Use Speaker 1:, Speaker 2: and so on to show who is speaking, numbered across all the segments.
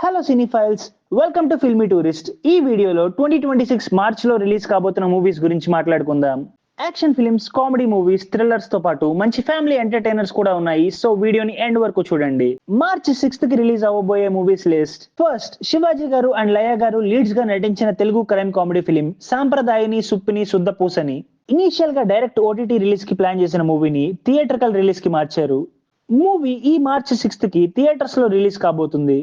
Speaker 1: Hello cinephiles, welcome to filmy tourist. ఈ వీడియోలో 2026 మార్చ్లో రిలీజ్ కాబోతున్న మూవీస్ గురించి మాట్లాడుకుందాం. Action films, comedy movies, thrillers తో పాటు మంచి ఫ్యామిలీ ఎంటర్టైనర్స్ కూడా ఉన్నాయి. సో వీడియోని ఎండ్ వరకు చూడండి. మార్చ్ 6th కి రిలీజ్ అవ్వబోయే మూవీస్ లిస్ట్. ఫస్ట్, శివాజీ గారు అండ్ లయ గారు లీడ్స్ గా నటించిన Telugu crime comedy film Sampradayini Suppini Suddhapoosani. Initial గా డైరెక్ట్ ఓటీటీ రిలీజ్ కి ప్లాన్ చేసిన మూవీని థియేట్రికల్ రిలీజ్ కి మార్చారు. మూవీ ఈ మార్చ్ 6th కి థియేటర్స్ లో రిలీజ్ కాబోతుంది.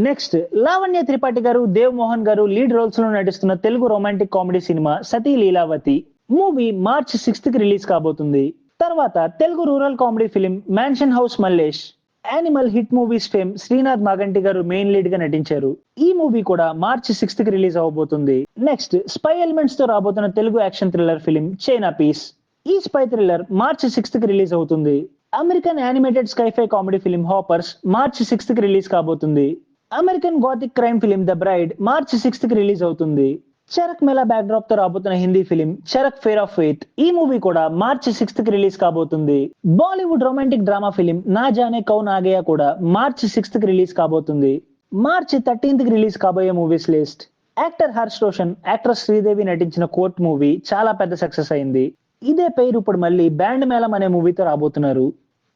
Speaker 1: నెక్స్ట్, లావణ్య త్రిపాఠి గారు, దేవ్ మోహన్ గారు లీడ్ రోల్స్ లో నటిస్తున్న తెలుగు రొమాంటిక్ కామెడీ సినిమా సతీ లీలావతి. మూవీ మార్చ్ 6th కి రిలీజ్ కాబోతుంది. తర్వాత Telugu rural comedy film mansion house Mallesh. Animal hit movies fame Srinath Maganti గారు మెయిన్ లీడ్ గా నటించారు. ఈ మూవీ కూడా మార్చ్ 6th కి రిలీజ్ అవబోతుంది. నెక్స్ట్, స్పై ఎలిమెంట్స్ తో రాబోతున్న Telugu action thriller film China piece. ఈ స్పై థ్రిల్లర్ మార్చ్ 6th కి రిలీజ్ అవుతుంది. American animated sci-fi comedy film Hoppers March 6th కి రిలీజ్ కాబోతుంది. American gothic crime film the bride March 6th కి release అవుతుంది. Charak Mela back drop తో రాబోతున్న Hindi film Charak fair of faith. ఈ మూవీ కూడా మార్చ్ 6th కి రిలీజ్ కాబోతుంది. బాలీవుడ్ రొమాంటిక్ డ్రామా ఫిలిం నా జానే కౌన్ ఆ గయా కూడా మార్చ్ 6th కి రిలీజ్ కాబోతుంది. మార్చ్ 13th కి రిలీజ్ కాబోయే movies list. Actor Harsh Roshan, actress Sridevi నటించిన కోర్ట్ మూవీ చాలా పెద్ద సక్సెస్ అయింది. ఇదే పేరు ఇప్పుడు మళ్ళీ బ్యాండ్ మేళం అనే మూవీతో రాబోతున్నారు.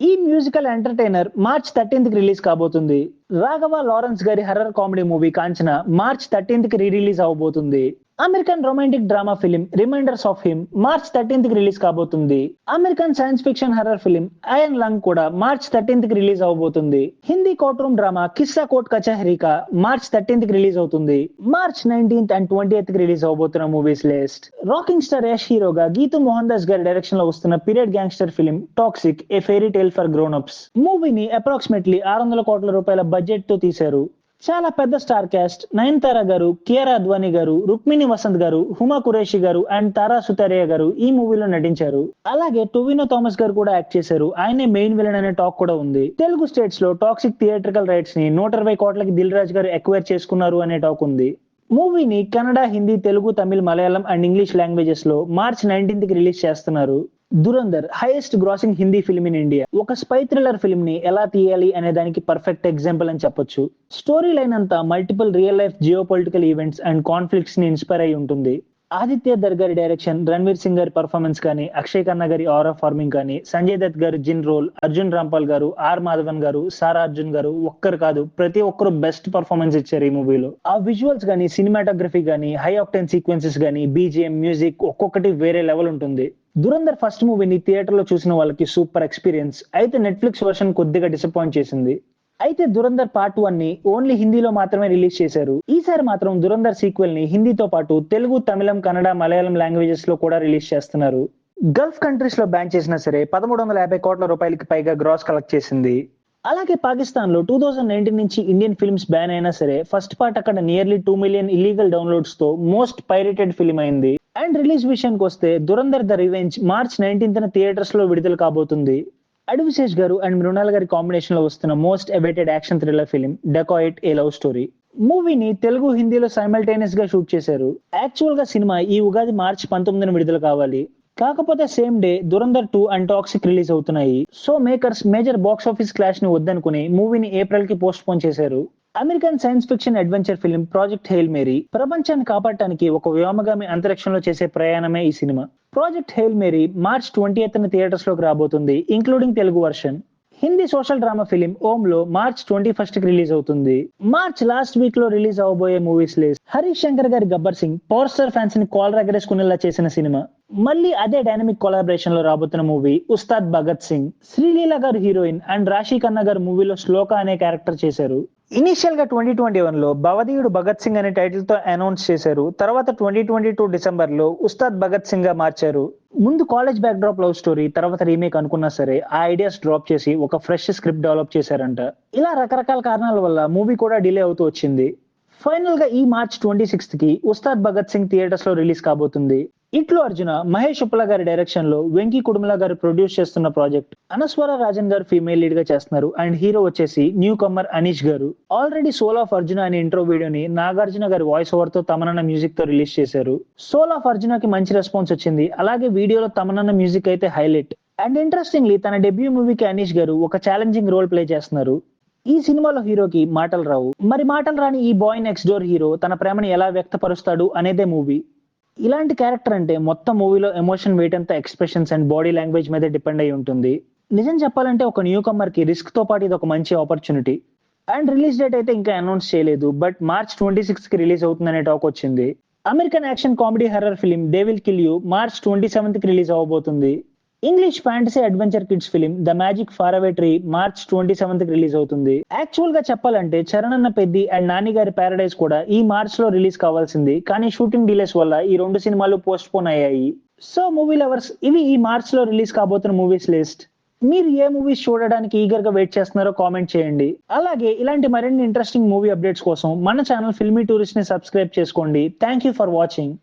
Speaker 1: ఈ మ్యూజికల్ ఎంటర్టైనర్ మార్చ్ 13th కి రిలీజ్ కాబోతుంది. రాఘవ లారెన్స్ గారి horror comedy movie Kanchana March 13th కి రిలీజ్ అవబోతుంది. American romantic drama film reminders of him March 13th కి రిలీజ్ కాబోతుంది. American science fiction horror film iron lung కూడా మార్చ్ 13th కి రిలీజ్ అవబోతుంది. Hindi courtroom drama Kissa court కచహరీకా మార్చ్ 13th కి release అవుతుంది. మార్చ్ 19th అండ్ 20th కి release అవబోతున్న movies list. Rocking star Yash హీరోగా గీతూ మోహన్ దాస్ గారి డైరెక్షన్ లో వస్తున్న period gangster film Toxic a fairy tale for grown ups. మూవీని అప్రాక్సిమేట్లీ 600 కోట్ల రూపాయల బడ్జెట్ తో తీశారు. చాలా పెద్ద స్టార్ క్యాస్ట్. నయనతార గారు, కియారా అద్వానీ గారు, రుక్మిణి వసంత్ గారు, హుమా కురేషి గారు అండ్ తారా సుతారియా గారు ఈ మూవీలో నటించారు. అలాగే టొవినో థామస్ గారు కూడా యాక్ట్ చేశారు. ఆయనే మెయిన్ విలన్ అనే టాక్ కూడా ఉంది. తెలుగు స్టేట్స్ లో టాక్సిక్ థియేట్రికల్ రైట్స్ ని 120 కోట్లకి దిల్ రాజు గారు ఎక్వైర్ చేసుకున్నారు అనే టాక్ ఉంది. మూవీని Kannada, Hindi, Telugu, Tamil, Malayalam and English languages లో మార్చ్ 19th కి రిలీజ్ చేస్తున్నారు. Dhurandhar highest grossing Hindi film in India. ఒక స్పై థ్రిల్లర్ ఫిల్మ్ ని ఎలా తీయాలి అనే దానికి పర్ఫెక్ట్ ఎగ్జాంపుల్ అని చెప్పొచ్చు. స్టోరీ లైన్ అంతా multiple real life geo political events and conflicts ని ఇన్స్పైర్ అయి ఉంటుంది. ఆదిత్య దర్ గారి డైరెక్షన్, రణ్వీర్ సింగ్ గారి పర్ఫార్మెన్స్ కానీ, అక్షయ్ ఖన్నా గారి ఆరా ఫార్మింగ్ కానీ, సంజయ్ దత్ గారు జిన్ రోల్, అర్జున్ రాంపాల్ గారు, ఆర్ మాధవన్ గారు, సారా అర్జున్ గారు ఒక్కరు కాదు ప్రతి ఒక్కరు బెస్ట్ పర్ఫార్మెన్స్ ఇచ్చారు ఈ మూవీలో. ఆ విజువల్స్ గానీ, సినిమాటోగ్రఫీ గానీ, హై ఆక్టెన్ సీక్వెన్సెస్ గానీ, బీజిఎం, మ్యూజిక్ ఒక్కొక్కటి వేరే లెవెల్ ఉంటుంది. దురంధర్ ఫస్ట్ మూవీని థియేటర్ లో చూసిన వాళ్ళకి సూపర్ ఎక్స్పీరియన్స్. అయితే నెట్ఫ్లిక్స్ వర్షన్ కొద్దిగా డిసప్పాయింట్ చేసింది. అయితే దురంధర్ పార్ట్ 1 ని ఓన్లీ హిందీలో మాత్రమే రిలీజ్ చేశారు. ఈసారి మాత్రం దురంధర్ సీక్వెల్ ని హిందీతో పాటు తెలుగు, తమిళం, కన్నడ, మలయాళం లాంగ్వేజెస్ లో కూడా రిలీజ్ చేస్తున్నారు. గల్ఫ్ కంట్రీస్ లో బ్యాన్ చేసినా సరే 1350 కోట్ల రూపాయలకి పైగా గ్రాస్ కలెక్ట్ చేసింది. అలాగే పాకిస్తాన్ లో 2019 నుంచి ఇండియన్ ఫిల్మ్స్ బ్యాన్ అయినా సరే ఫస్ట్ పార్ట్ అక్కడ నియర్లీ 2 మిలియన్ ఇల్లీగల్ డౌన్లోడ్స్ తో మోస్ట్ పైరేటెడ్ ఫిల్మ్ అయింది. అండ్ రిలీజ్ విషయానికి వస్తే Dhurandhar the revenge March 19th theatres లో విడుదల కాబోతుంది. అడ్విశేష్ గారు అండ్ మృణాల్ గారి కాంబినేషన్ లో వస్తున్న most awaited action thriller film dacoit a love story. మూవీని తెలుగు, హిందీలో సైమల్టేనియస్ గా షూట్ చేశారు. యాక్చువల్ గా సినిమా ఈ ఉగాది మార్చ్ 19th విడుదల కావాలి. కాకపోతే same day Dhurandhar 2 and Toxic release అవుతున్నాయి. So makers major box office clash ని వద్దనుకుని మూవీని ఏప్రిల్ కి పోస్ట్ పోన్ చేశారు. American science fiction adventure film project Hail Mary. ప్రపంచాన్ని కాపాడటానికి ఒక వ్యోమగామి అంతరిక్షంలో చేసే ప్రయాణమే ఈ సినిమా. Project Hail Mary March 20th theaters లోకి రాబోతుంది, including Telugu version. Hindi social drama film Om లో మార్చ్ 21st కి రిలీజ్ అవుతుంది. మార్చ్ లాస్ట్ వీక్ లో release అవబోయే movies list. Harish Shankar గారి Gabbar Singh power star fans ని కాల్ రగరేసుకునేలా చేసిన సినిమా. మళ్ళీ అదే డైనమిక్ కొలాబరేషన్ లో రాబోతున్న మూవీ ఉస్తాద్ భగత్ సింగ్. శ్రీలీల గారు హీరోయిన్ అండ్ రాశి ఖన్నా గారు మూవీలో శ్లోక అనే క్యారెక్టర్ చేశారు. ఇనిషియల్ గా 2021 లో భవదీయుడు భగత్ సింగ్ అనే టైటిల్ తో అనౌన్స్ చేశారు. తర్వాత 2022 డిసెంబర్ లో ఉస్తాద్ భగత్ సింగ్ గా మార్చారు. ముందు college back drop love story, తర్వాత రీమేక్ అనుకున్నా సరే ఆ ఐడియాస్ డ్రాప్ చేసి ఒక ఫ్రెష్ స్క్రిప్ట్ డెవలప్ చేశారంట. ఇలా రకరకాల కారణాల వల్ల మూవీ కూడా డిలే అవుతూ వచ్చింది. ఫైనల్ గా ఈ మార్చ్ 26th కి ఉస్తాద్ భగత్ సింగ్ థియేటర్స్ లో రిలీజ్ కాబోతుంది. ఇట్లు అర్జున మహేష్ ఉప్పల గారి డైరెక్షన్ లో వెంకీ కుడుమల గారు ప్రొడ్యూస్ చేస్తున్న ప్రాజెక్ట్. అనస్వర రాజన్ గారు ఫీమేల్ లీడ్ గా చేస్తున్నారు అండ్ హీరో వచ్చేసి newcomer Aneesh garu. Already soul of Arjuna అనే ఇంట్రో వీడియోని నాగార్జున గారి వాయిస్ ఓవర్ తో తమనన్న మ్యూజిక్ తో రిలీజ్ చేశారు. సోల్ ఆఫ్ అర్జునకి మంచి రెస్పాన్స్ వచ్చింది. అలాగే వీడియోలో తమనన్న మ్యూజిక్ అయితే హైలైట్. అండ్ ఇంట్రెస్టింగ్లీ తన డెబ్యూ మూవీకి అనీష్ గారు ఒక ఛాలెంజింగ్ రోల్ ప్లే చేస్తున్నారు. ఈ సినిమాలో హీరోకి మాటలు రావు. మరి మాటలు రాని ఈ బాయ్ నెక్స్ట్ డోర్ హీరో తన ప్రేమని ఎలా వ్యక్తపరుస్తాడు అనేదే మూవీ. ఇలాంటి క్యారెక్టర్ అంటే మొత్తం మూవీలో ఎమోషన్ వెయిట్ అంతా ఎక్స్‌ప్రెషన్స్ అండ్ బాడీ లాంగ్వేజ్ మీదే డిపెండ్ అయ్యి ఉంటుంది. నిజం చెప్పాలంటే ఒక న్యూ కమర్‌కి రిస్క్‌తో పాటు ఇదొక మంచి ఆపర్చునిటీ. అండ్ రిలీజ్ డేట్ అయితే ఇంకా అనౌన్స్ చేయలేదు. బట్ మార్చ్ 26కి రిలీజ్ అవుతుందనే టాక్ వచ్చింది. American action comedy horror film they will kill you March 27కి రిలీజ్ అవ్వబోతుంది. English fantasy adventure kids film the magic far away tree March 27కి release అవుతుంది. యాక్చువల్ గా చెప్పాలంటే చరణ్ అన్న పెద్ది అండ్ నాని గారి పారడైజ్ కూడా ఈ మార్చ్ లో రిలీజ్ కావాల్సింది. కానీ షూటింగ్ డిలేస్ వల్ల ఈ 2 సినిమాలు పోస్ట్ పోన్ అయ్యాయి. సో మూవీ లవర్స్, ఇవి ఈ మార్చ్ లో రిలీజ్ కాబోతున్న మూవీస్ లిస్ట్. మీరు ఏ మూవీస్ చూడడానికి ఈగర్ గా వెయిట్ చేస్తున్నారో కామెంట్ చేయండి. అలాగే ఇలాంటి మరిన్ని ఇంట్రెస్టింగ్ మూవీ అప్డేట్స్ కోసం మన ఛానల్ ఫిల్మీ టూరిస్ట్ ని సబ్స్క్రైబ్ చేసుకోండి. Thank you for watching.